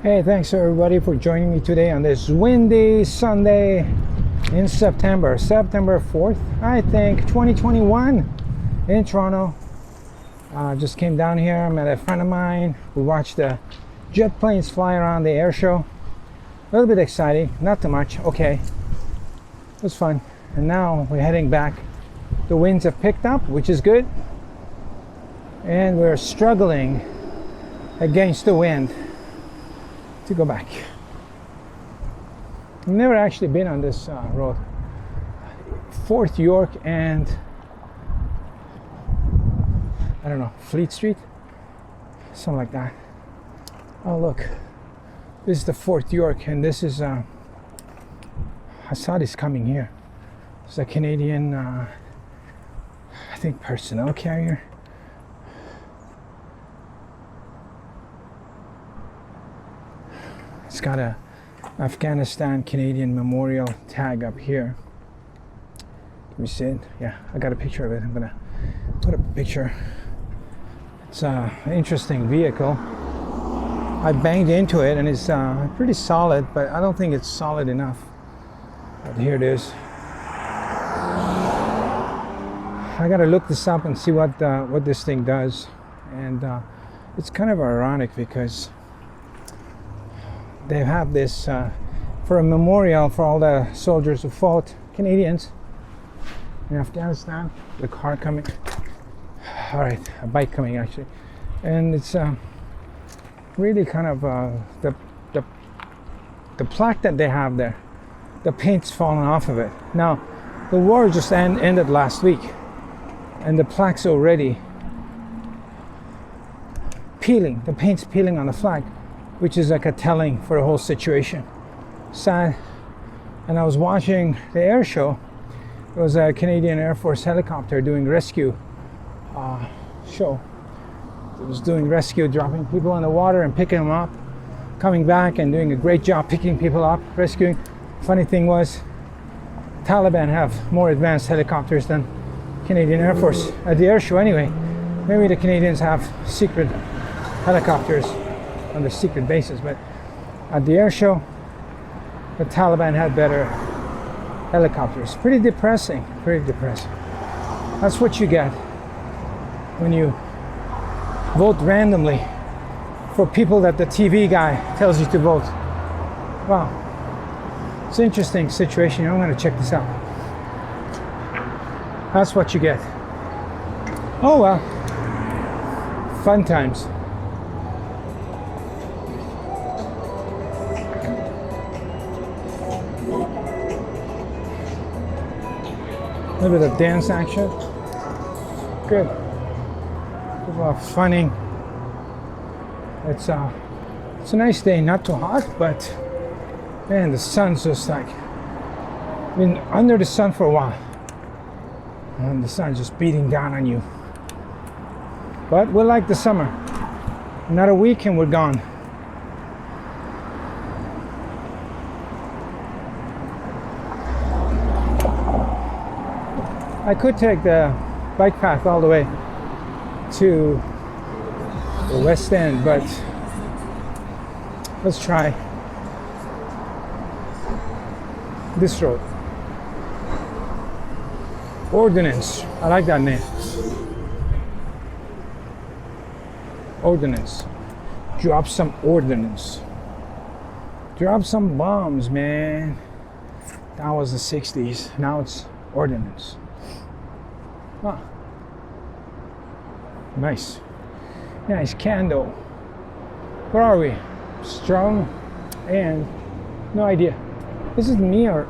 Hey, thanks everybody for joining me today on this windy Sunday in September 4th, I think, 2021 in Toronto. Just came down here. I met a friend of mine. We watched the jet planes fly around the air show. A little bit exciting, not too much. Okay, it was fun. And now we're heading back. The winds have picked up, which is good. And we're struggling against the wind to go back. I've never actually been on this road. 4th York and I don't know, Fleet Street, something like that. Oh look, this is the 4th York, and this is I saw this coming here. It's a Canadian I think personnel carrier. It's got a Afghanistan Canadian memorial tag up here. Can you see it? Yeah, I got a picture of it. I'm gonna put a picture. It's an interesting vehicle. I banged into it and it's pretty solid, but I don't think it's solid enough. But here it is. I gotta look this up and see what this thing does. And it's kind of ironic because they have this for a memorial for all the soldiers who fought, Canadians, in Afghanistan. The car coming. All right, a bike coming actually. And it's really kind of the plaque that they have there. The paint's fallen off of it. Now, the war just ended last week, and the plaque's already peeling. The paint's peeling on the flag, which is like a telling for the whole situation. Sad. And I was watching the air show. It was a Canadian Air Force helicopter doing rescue show. It was doing rescue, dropping people in the water and picking them up, coming back and doing a great job picking people up, rescuing. Funny thing was, Taliban have more advanced helicopters than Canadian Air Force at the air show anyway. Maybe the Canadians have secret helicopters on the secret bases, but at the air show, the Taliban had better helicopters. Pretty depressing, pretty depressing. That's what you get when you vote randomly for people that the TV guy tells you to vote. Wow, it's an interesting situation. I'm going to check this out. That's what you get. Oh well, fun times. A little bit of dance action. Good. People are funning. It's a nice day, not too hot, but man, the sun's just like been under the sun for a while, and the sun's just beating down on you. But we're like the summer. Another week and we're gone. I could take the bike path all the way to the West End, but let's try this road. Ordnance. I like that name. Ordnance. Drop some ordnance. Drop some bombs, man. That was the 60s. Now it's ordnance. Huh. Nice. Nice candle. Where are we? Strong and no idea. Is it me or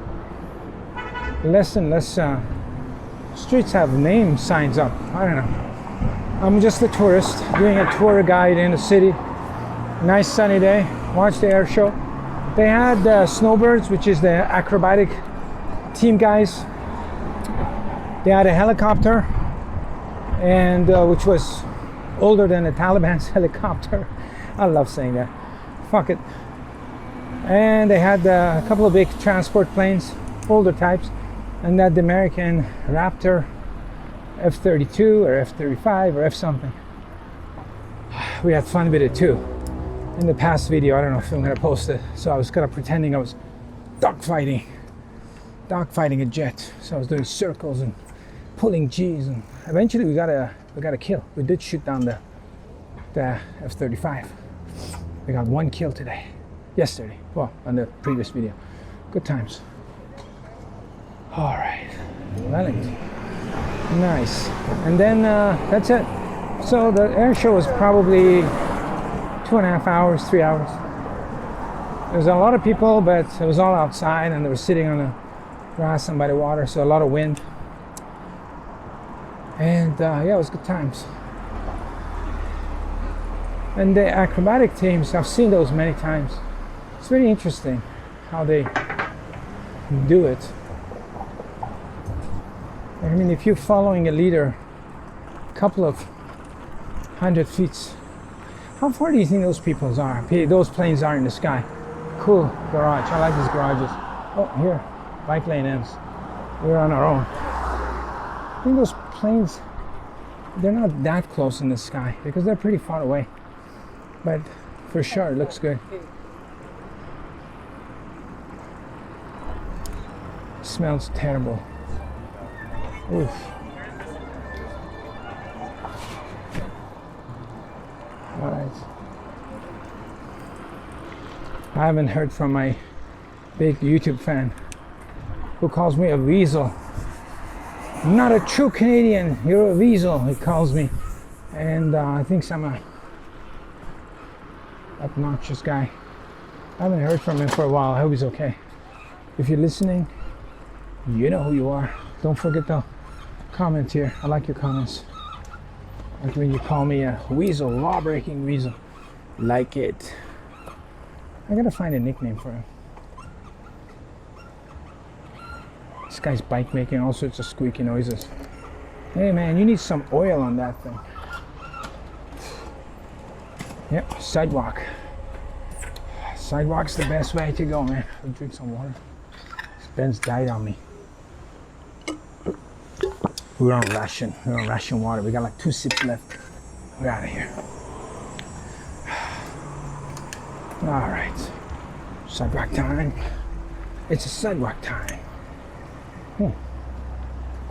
less and less streets have name signs up? I don't know. I'm just a tourist doing a tour guide in the city. Nice sunny day. Watch the air show. They had snowbirds, which is the acrobatic team guys. They had a helicopter, and which was older than the Taliban's helicopter. I love saying that. Fuck it. And they had a couple of big transport planes, older types, and that the American Raptor F-32 or F-35 or F something. We had fun with it too. in the past video, I don't know if I'm gonna post it, so I was kind of pretending I was dogfighting a jet. So I was doing circles and pulling G's, and eventually we got a kill. We did shoot down the F-35. We got one kill yesterday, well, on the previous video. Good times. All right, Wellington, nice. And then that's it. So the air show was probably 2.5 hours, 3 hours. There was a lot of people, but it was all outside, and they were sitting on the grass and by the water, so a lot of wind. And yeah, it was good times. And the acrobatic teams, I've seen those many times. It's very interesting how they do it. I mean, if you're following a leader a couple of 100 feet, how far do you think those those planes are in the sky? Cool garage. I like these garages. Oh, here, bike lane ends. We're on our own. I think those planes, they're not that close in the sky because they're pretty far away. But for sure, it looks good. Smells terrible. Oof. All right. I haven't heard from my big YouTube fan who calls me a weasel. I'm not a true Canadian, you're a weasel, he calls me. And I think I'm a obnoxious guy. I haven't heard from him for a while. I hope he's okay. If you're listening, you know who you are. Don't forget to comment here. I like your comments. Like when you call me a weasel, law-breaking weasel. Like it. I gotta find a nickname for him. This guy's bike making all sorts of squeaky noises. Hey man, you need some oil on that thing. Yep, sidewalk. Sidewalk's the best way to go, man. I'll drink some water. Ben's died on me. We're on ration water. We got like 2 sips left. We're out of here. All right, sidewalk time. It's a sidewalk time.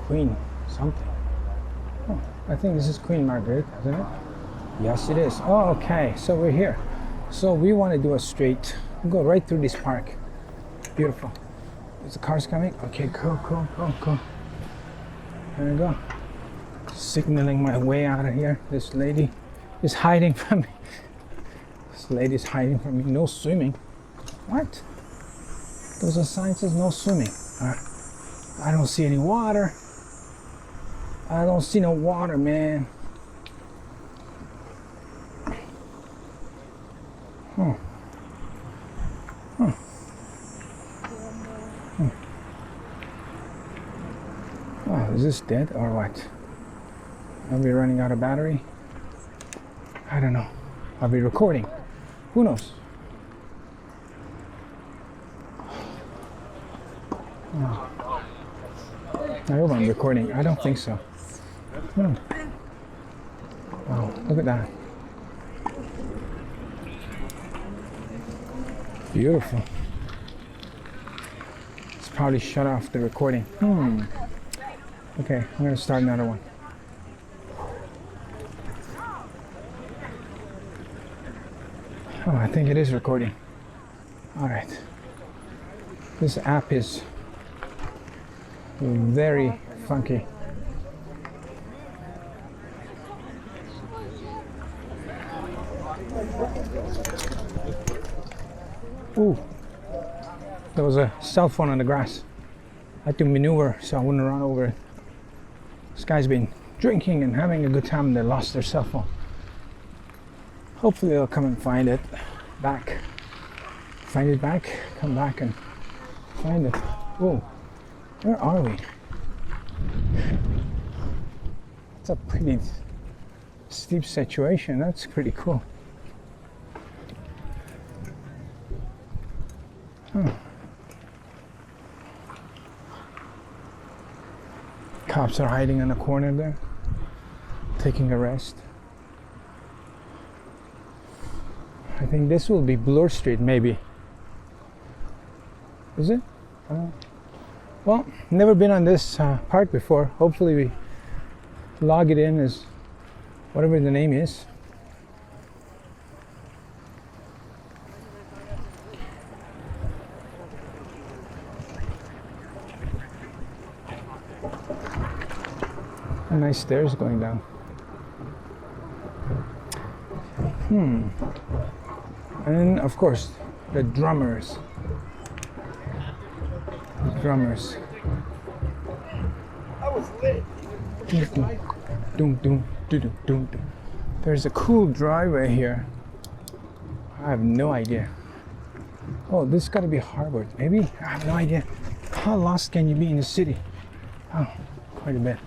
Queen something. Oh, I think this is Queen Margaret, isn't it? Yes, it is. Oh, okay, so we're here. So we want to do a straight, we'll go right through this park. Beautiful. Is the cars coming? Okay, cool. There we go. Signaling my way out of here. This lady is hiding from me. This lady's hiding from me. No swimming. What? Those are signs says no swimming. I don't see any water. I don't see no water, man. Oh, is this dead or what? Are we running out of battery? I don't know. Are we recording? Who knows? Oh. I hope I'm recording. I don't think so. Oh, look at that. Beautiful. It's probably shut off the recording. Okay, I'm gonna start another one. Oh, I think it is recording. All right. This app is very funky. Ooh, there was a cell phone on the grass. I had to maneuver so I wouldn't run over it. This guy's been drinking and having a good time and they lost their cell phone. Hopefully they'll come and find it back. Find it back, come back and find it. Whoa, where are we? It's a pretty steep situation. That's pretty cool. Cops are hiding in the corner there, taking a rest. I think this will be Bloor Street, maybe. Is it? Well, never been on this park before. Hopefully we log it in as whatever the name is. A nice stairs going down. And of course, the drummers. I was lit. Doom, doom, doom, doom. There's a cool driveway here. I have no idea. Oh, this got to be Harvard. Maybe? I have no idea. How lost can you be in the city? Oh, quite a bit.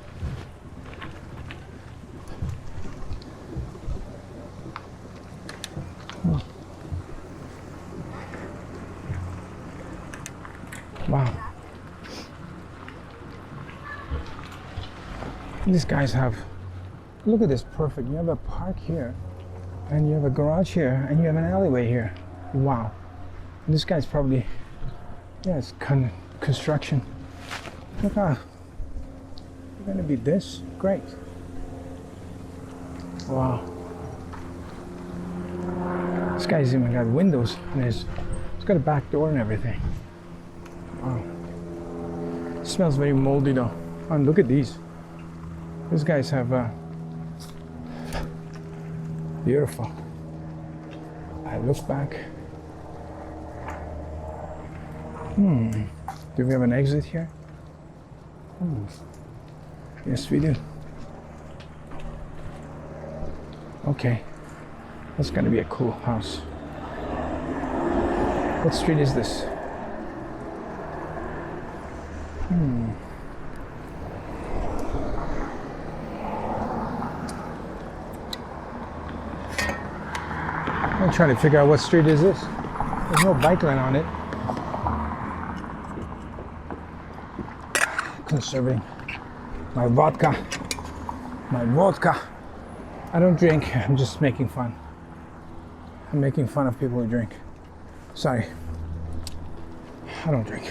Wow. These guys have, look at this, perfect. You have a park here, and you have a garage here, and you have an alleyway here. Wow. And this guy's probably, yeah, it's construction. Look how, it's gonna be this, great. Wow. This guy's even got windows, and it's got a back door and everything. Wow. It smells very moldy though. And look at these. These guys have beautiful. I look back. Do we have an exit here? Yes, we do. Okay. That's gonna be a cool house. What street is this? I'm trying to figure out what street is this. There's no bike lane on it. Conserving my vodka. I don't drink, I'm just making fun. I'm making fun of people who drink. Sorry. I don't drink.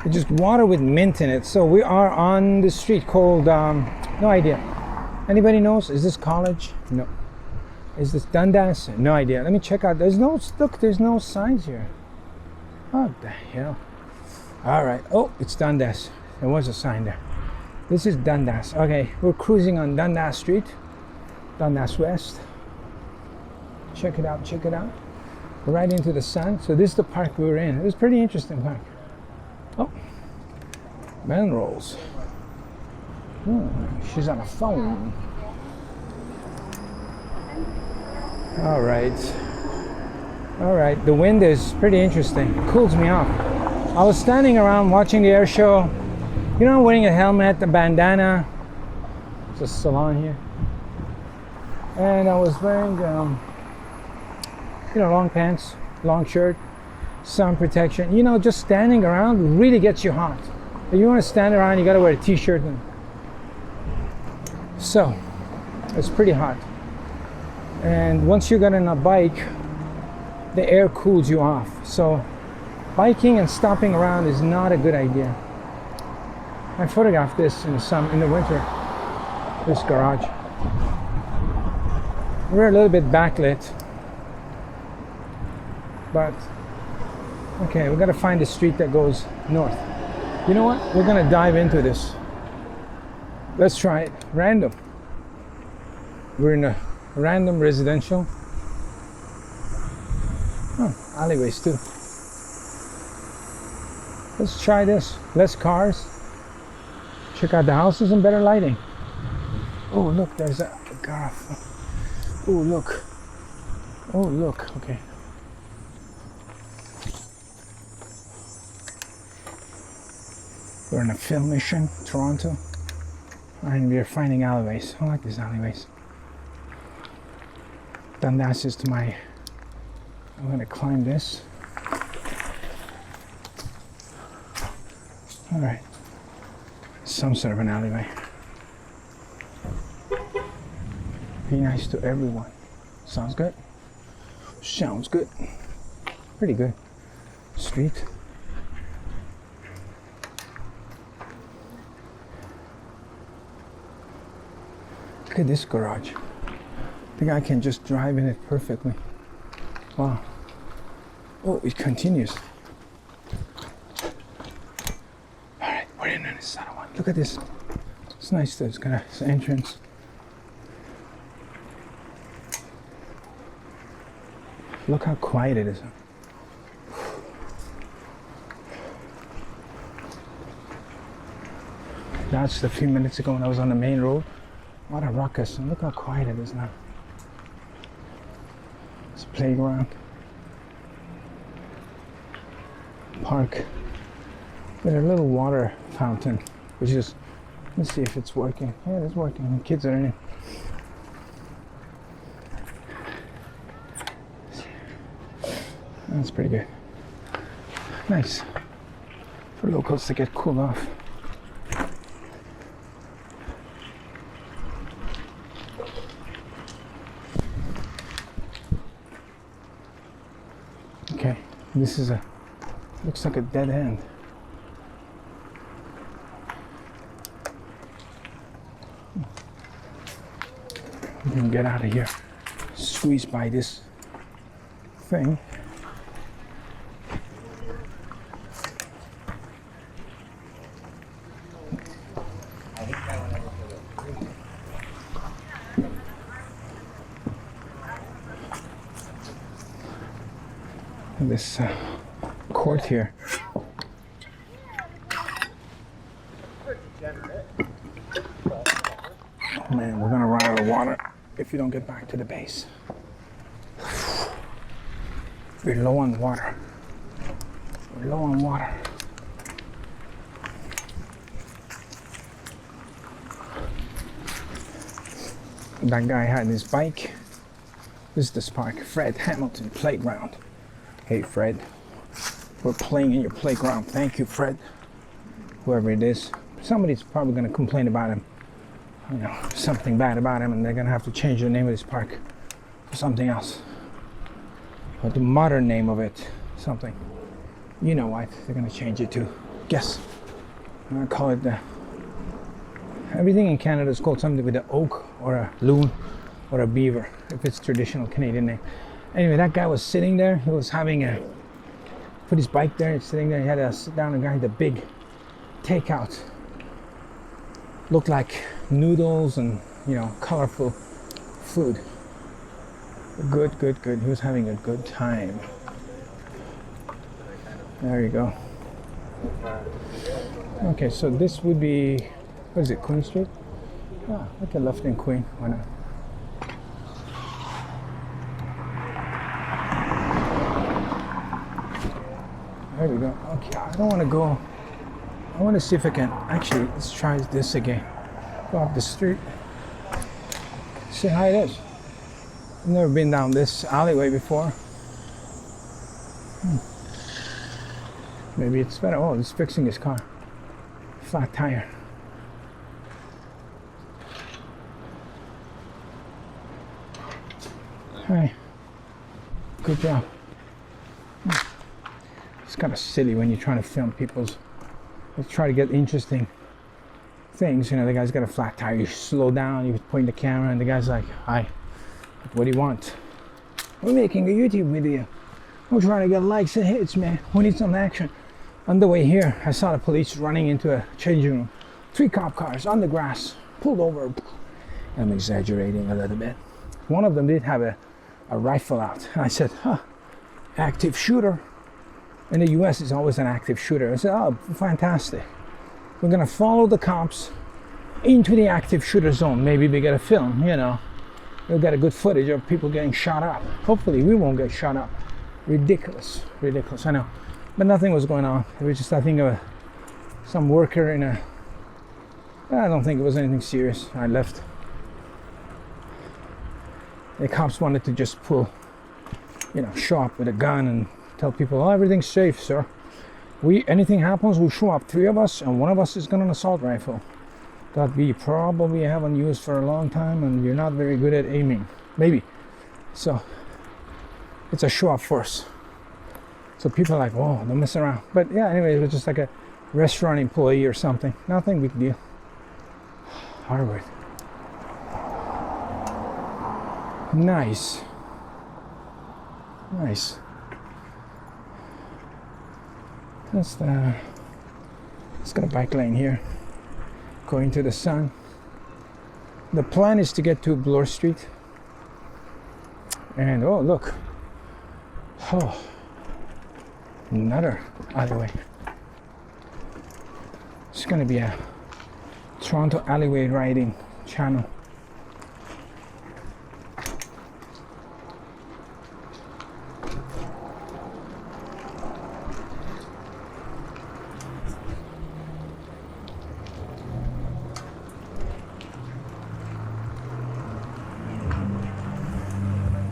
It's just water with mint in it. So we are on the street called, no idea. Anybody knows? Is this College? No. Is this Dundas? No idea. Let me check out. There's no, look, there's no signs here. What the hell? All right. Oh, it's Dundas. There was a sign there. This is Dundas. Okay, we're cruising on Dundas Street. Dundas West. Check it out, check it out. Right into the sun. So this is the park we were in. It was a pretty interesting park. Oh, man rolls. She's on a phone. All right. The wind is pretty interesting. It cools me off. I was standing around watching the air show. You know, wearing a helmet, a bandana. It's a salon here. And I was wearing, long pants, long shirt, sun protection. You know, just standing around really gets you hot. If you want to stand around, you got to wear a t-shirt. So, it's pretty hot. And once you get on a bike, the air cools you off. So, biking and stopping around is not a good idea. I photographed this in the winter, this garage. We're a little bit backlit, but okay, we gotta find the street that goes north. You know what? We're gonna dive into this. Let's try it. Random. We're in a random residential. Oh, alleyways too. Let's try this. Less cars. Check out the houses and better lighting. Oh, look, there's a garage. Oh, look. Oh, look. Okay. We're on a film mission, Toronto, and we are finding alleyways. I like these alleyways. Dundas is to my. I'm gonna climb this. All right. Some sort of an alleyway. Be nice to everyone. Sounds good. Sounds good. Pretty good. Street. Look at this garage. I think I can just drive in it perfectly. Wow. Oh, it continues. Alright, we're in on this other one. Look at this. It's nice though, it's got an entrance. Look how quiet it is. That's a few minutes ago when I was on the main road. What a ruckus, and look how quiet it is now. It's a playground. Park. With a little water fountain, which is, let's see if it's working. Yeah, it's working. The kids are in it. That's pretty good. Nice. For locals to get cooled off. Okay, this is looks like a dead end. We can get out of here. Squeeze by this thing. This court here. Oh man, we're gonna run out of water if you don't get back to the base. We're low on water. We're low on water. That guy had his bike. This is this park, Fred Hamilton Playground. Hey Fred, we're playing in your playground. Thank you, Fred. Whoever it is. Somebody's probably going to complain about him. You know, something bad about him, and they're going to have to change the name of this park for something else. Or the modern name of it, something. You know what they're going to change it to. Guess. I'm going to call it everything in Canada is called something with an oak or a loon or a beaver, if it's traditional Canadian name. Anyway, that guy was sitting there. He was having put his bike there. He's sitting there. He had to sit down and got a big takeout. Looked like noodles and, you know, colorful food. Good, good, good. He was having a good time. There you go. Okay, so this would be, what is it, Queen Street? Ah, okay, left in Queen. Why not? There we go. Okay, I don't want to go. I want to see if I can actually, let's try this again. Go up the street. See how it is. I've never been down this alleyway before. Maybe it's better. Oh, he's fixing his car. Flat tire. Hi. Good job. It's kind of silly when you're trying to film people's, try to get interesting things. You know, the guy's got a flat tire. You slow down, you point the camera, and the guy's like, hi, what do you want? We're making a YouTube video. We're trying to get likes and hits, man. We need some action. On the way here, I saw the police running into a changing room. 3 cop cars on the grass, pulled over. I'm exaggerating a little bit. One of them did have a rifle out. I said, huh, active shooter. In the US, it's always an active shooter. I said, oh, fantastic. We're gonna follow the cops into the active shooter zone. Maybe we get a film, you know. We'll get a good footage of people getting shot up. Hopefully we won't get shot up. Ridiculous, ridiculous, I know. But nothing was going on. It was just, I think, some worker in a, I don't think it was anything serious. I left. The cops wanted to just pull, you know, show up with a gun and tell people, oh, everything's safe, sir. Anything happens, we'll show up 3 of us, and 1 of us is got an assault rifle that we probably haven't used for a long time, and you're not very good at aiming. Maybe. So, it's a show-off force. So people are like, whoa, don't mess around. But yeah, anyway, it was just like a restaurant employee or something. Nothing big deal. Harvard. Nice. Nice. Let's got a bike lane here. Going to the sun. The plan is to get to Bloor Street. And oh, look. Oh, another alleyway. It's gonna be a Toronto alleyway riding channel.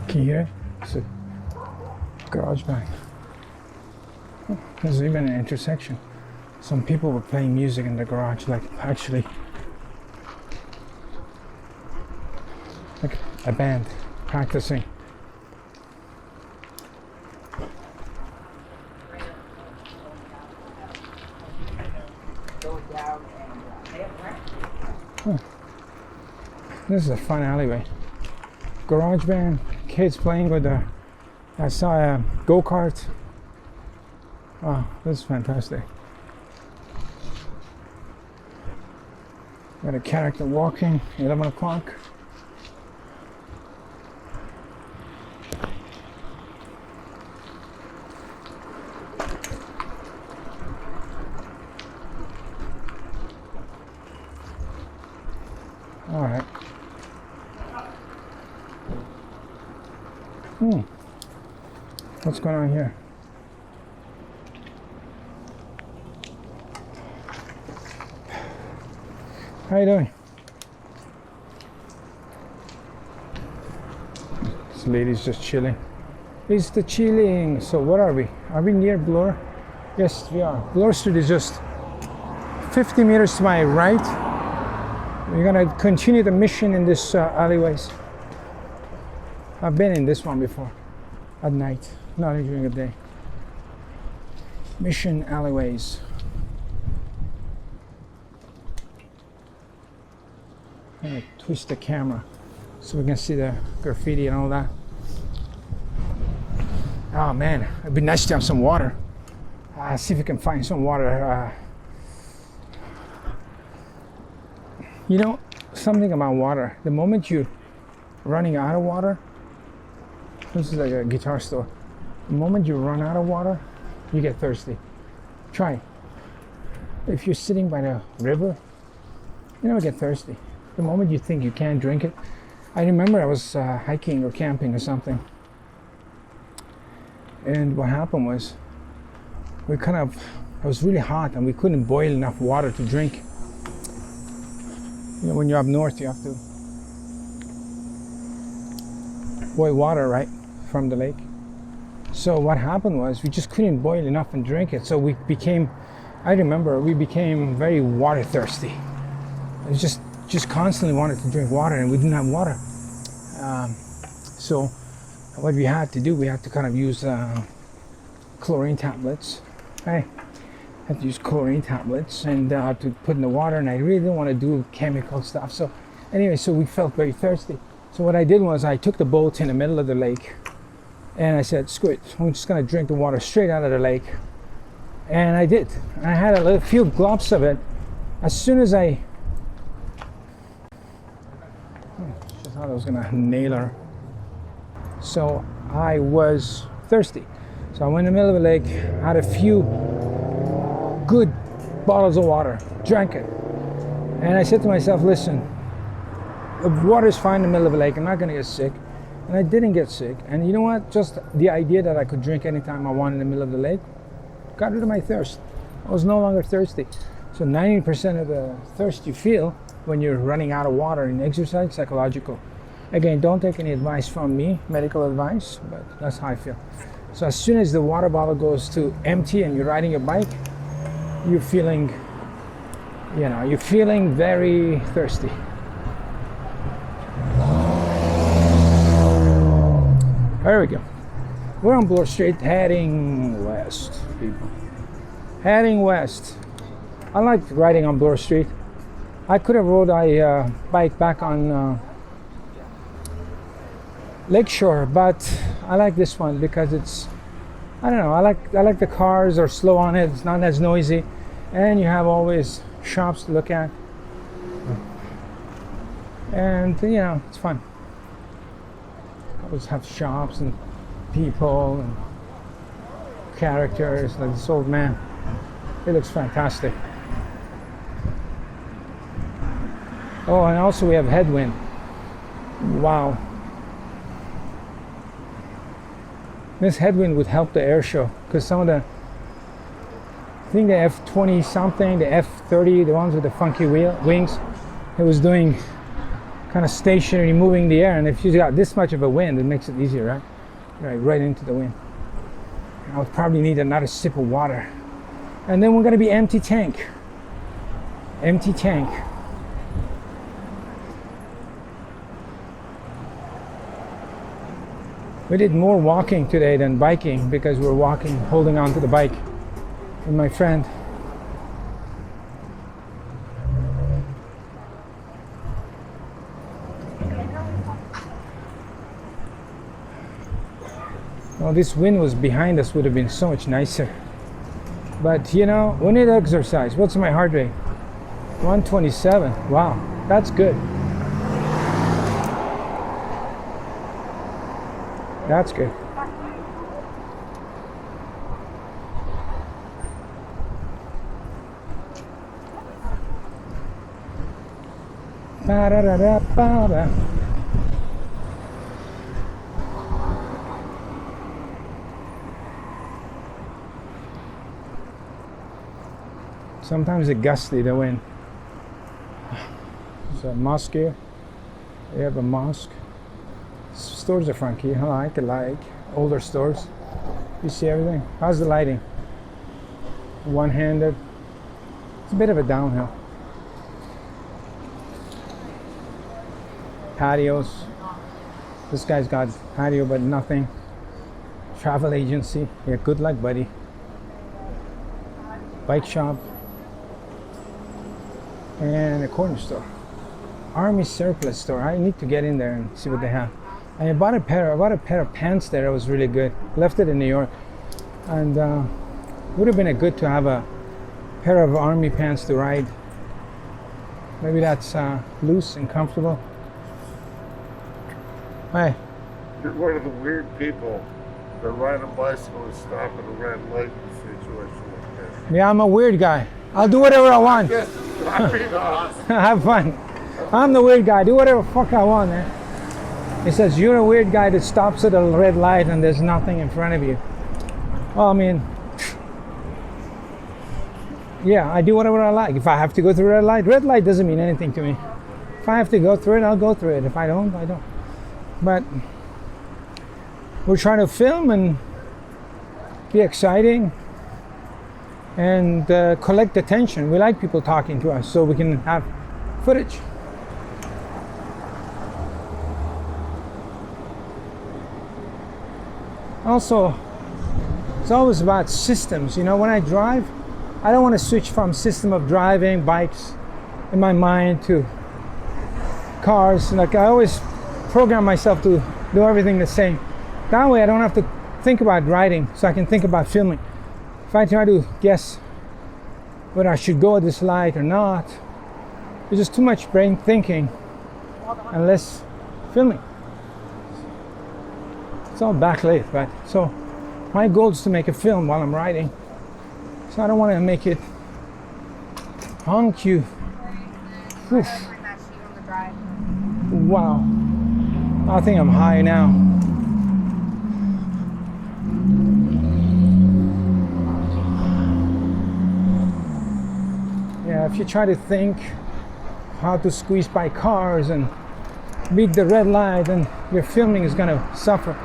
Can you hear it? It's a garage band. Oh, there's even an intersection. Some people were playing music in the garage, like actually like a band practicing. Oh. This is a fun alleyway. Garage band, kids playing with I saw a go-kart. Wow, this is fantastic. Got a character walking, 11 o'clock. All right. What's going on here? How you doing? This lady's just chilling. It's the chilling. So what are we? Are we near Bloor? Yes, we are. Bloor Street is just 50 meters to my right. We're gonna continue the mission in this alleyways. I've been in this one before, at night, not during the day. Mission alleyways. I'm gonna twist the camera so we can see the graffiti and all that. Oh man, it'd be nice to have some water. See if we can find some water. You know, something about water. The moment you're running out of water, this is like a guitar store. The moment you run out of water, you get thirsty. Try it. If you're sitting by the river, you never get thirsty. The moment you think you can't drink it. I remember I was hiking or camping or something. And what happened was, it was really hot and we couldn't boil enough water to drink. You know, when you're up north, you have to boil water, right, from the lake. So what happened was we just couldn't boil enough and drink it. So we became very water thirsty. It was just constantly wanted to drink water, and we didn't have water. So what we had to do, we had to kind of use chlorine tablets. I had to use chlorine tablets and to put in the water, and I really didn't want to do chemical stuff. So anyway, so we felt very thirsty. So what I did was I took the boat in the middle of the lake, and I said, screw it, I'm just gonna drink the water straight out of the lake. And I did. I had a few globs of it. As soon as I thought I was gonna nail her. So I was thirsty. So I went in the middle of the lake, had a few good bottles of water, drank it. And I said to myself, listen, the water's fine in the middle of the lake, I'm not gonna get sick. And I didn't get sick. And you know what? Just the idea that I could drink anytime I want in the middle of the lake got rid of my thirst. I was no longer thirsty. So 90% of the thirst you feel when you're running out of water in exercise, psychological. Again, don't take any advice from me, medical advice, but that's how I feel. So as soon as the water bottle goes to empty and you're riding your bike, you're feeling very thirsty. There we go. We're on Bloor Street, heading west, people. Heading west. I like riding on Bloor Street. I could have rode a bike back on Lakeshore, but I like this one because it's, I don't know, I like the cars are slow on it, it's not as noisy, and you have always shops to look at. And you know, it's fun. Always have shops and people and characters, like this old man. It looks fantastic. Oh, and also we have headwind. Wow. This headwind would help the air show, because some of the, I think the F-20 something, the F-30, the ones with the funky wings, it was doing kind of stationary, moving the air, and if you got this much of a wind, it makes it easier, right? Right into the wind. I would probably need another sip of water. And then we're gonna be empty tank. Empty tank. We did more walking today than biking because we're walking, holding on to the bike with my friend. Well, this wind was behind us, would have been so much nicer. But you know, we need exercise. What's my heart rate? 127. Wow, that's good. That's good. Ba-da-da-da-ba-da. Sometimes it's gusty, the wind. There's a mosque here. We have a mosque. Stores are funky. I like older stores. You see everything. How's the lighting? One-handed. It's a bit of a downhill. Patios. This guy's got patio but nothing. Travel agency. Yeah, good luck, buddy. Bike shop. And a corner store. Army surplus store. I need to get in there and see what they have. I bought a pair of pants there. It was really good. Left it in New York, and would have been good to have a pair of army pants to ride. Maybe that's loose and comfortable. Hey. You're one of the weird people that ride a bicycle and stop at a red light situation like this. Yeah, I'm a weird guy. I'll do whatever I want. Yes, I mean, Have fun. I'm the weird guy. Do whatever the fuck I want, man. He says, you're a weird guy that stops at a red light and there's nothing in front of you. Well, I mean, yeah, I do whatever I like. If I have to go through a red light doesn't mean anything to me. If I have to go through it, I'll go through it. If I don't, I don't. But we're trying to film and be exciting and collect attention. We like people talking to us so we can have footage. Also, it's always about systems. You know, when I drive, I don't want to switch from system of driving bikes in my mind to cars. Like, I always program myself to do everything the same. That way I don't have to think about riding, so I can think about filming. If I try to guess whether I should go at this light or not, there's just too much brain thinking and less filming. It's all backlit, but so my goal is to make a film while I'm riding. So I don't want to make it honk you. Oof. Wow. I think I'm high now. Yeah, if you try to think how to squeeze by cars and beat the red light, then your filming is gonna suffer.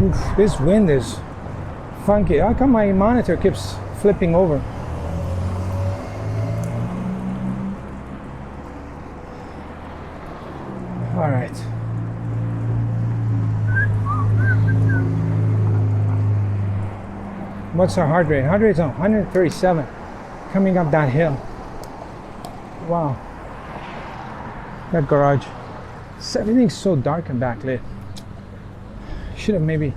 Oof, this wind is funky. How come my monitor keeps flipping over? What's our heart rate? Heart rate's on 137 coming up that hill. Wow. That garage. Everything's so dark and backlit. Should have maybe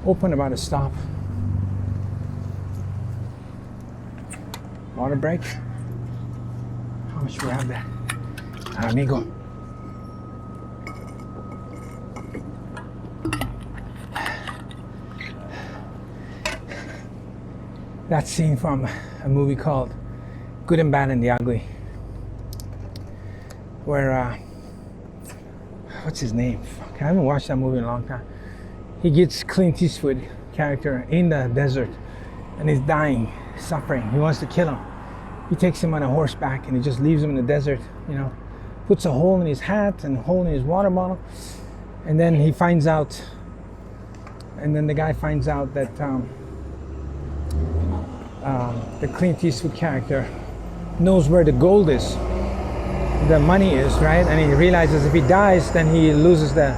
opened about a stop. Water break. How much do we have there? Amigo. That scene from a movie called Good and Bad and the Ugly, where what's his name? Fuck, I haven't watched that movie in a long time. He gets Clint Eastwood character in the desert and he's dying, suffering. He wants to kill him. He takes him on a horseback and he just leaves him in the desert, you know, puts a hole in his hat and a hole in his water bottle, and then he finds out, and then the guy finds out that the Clint Eastwood character knows where the gold is, the money is, right? And he realizes if he dies, then he loses the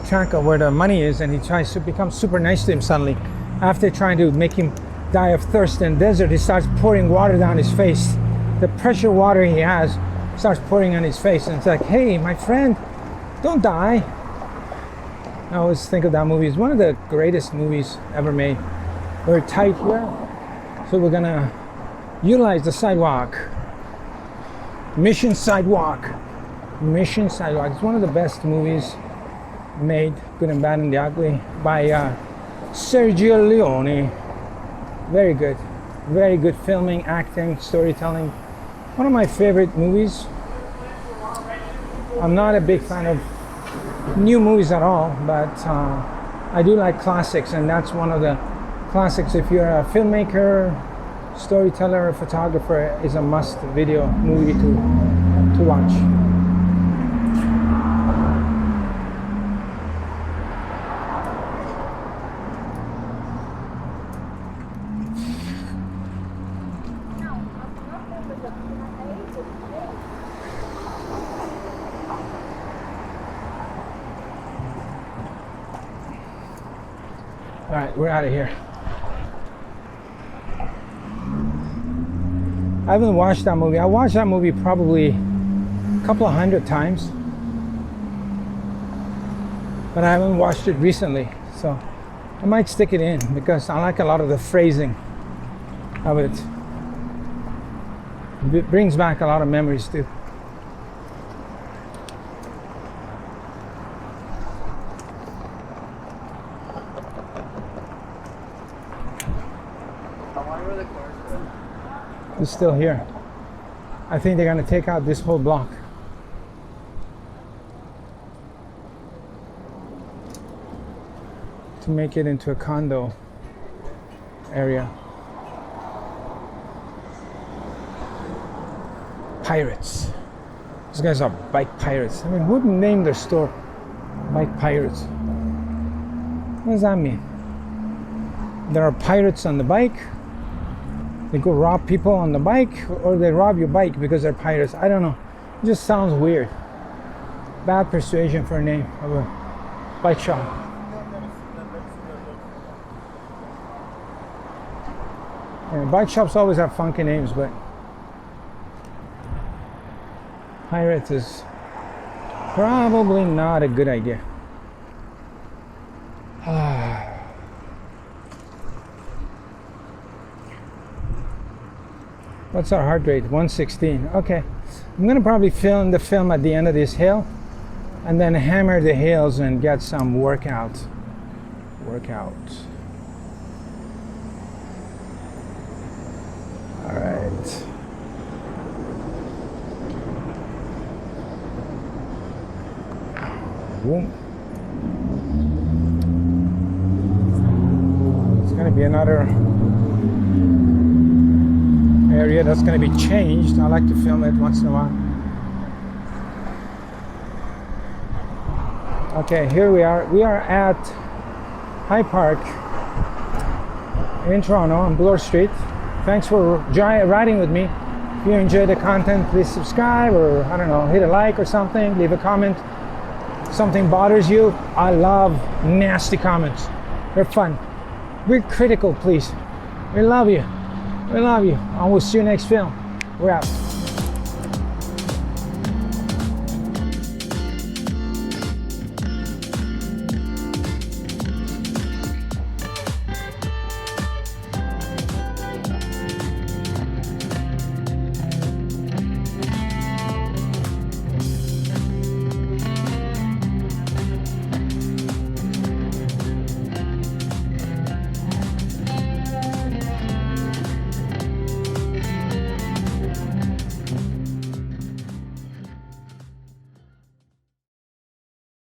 track of where the money is, and he tries to become super nice to him suddenly. After trying to make him die of thirst in the desert, he starts pouring water down his face. The pressure water he has starts pouring on his face, and it's like, hey, my friend, don't die. I always think of that movie. It's one of the greatest movies ever made. We're tight here, so we're gonna utilize the sidewalk. Mission Sidewalk. Mission Sidewalk. It's one of the best movies made, Good and Bad and the Ugly, by Sergio Leone. Very good. Very good filming, acting, storytelling. One of my favorite movies. I'm not a big fan of new movies at all, but I do like classics, and that's one of the classics. If you're a filmmaker, storyteller, photographer, is a must video movie to watch. All right, we're out of here. I haven't watched that movie. I watched that movie probably a couple of 100 times, but I haven't watched it recently, so I might stick it in because I like a lot of the phrasing of it. It brings back a lot of memories too. It's still here. I think they're gonna take out this whole block. To make it into a condo area. Pirates. These guys are bike pirates. I mean, who would name their store Bike Pirates? What does that mean? There are pirates on the bike. They go rob people on the bike, or they rob your bike because they're pirates. I don't know. It just sounds weird. Bad persuasion for a name of a bike shop. Yeah, bike shops always have funky names, but pirates is probably not a good idea. What's our heart rate? 116. Okay. I'm gonna probably film the film at the end of this hill and then hammer the hills and get some workout. All right. Boom. It's gonna be another area that's going to be changed. I like to film it once in a while. Okay, here we are. We are at High Park in Toronto on Bloor Street. Thanks for riding with me. If you enjoy the content, please subscribe, or I don't know, hit a like or something, leave a comment. If something bothers you, I love nasty comments. They're fun. We're critical, please. We love you. We love you. And we'll see you next film. We're out.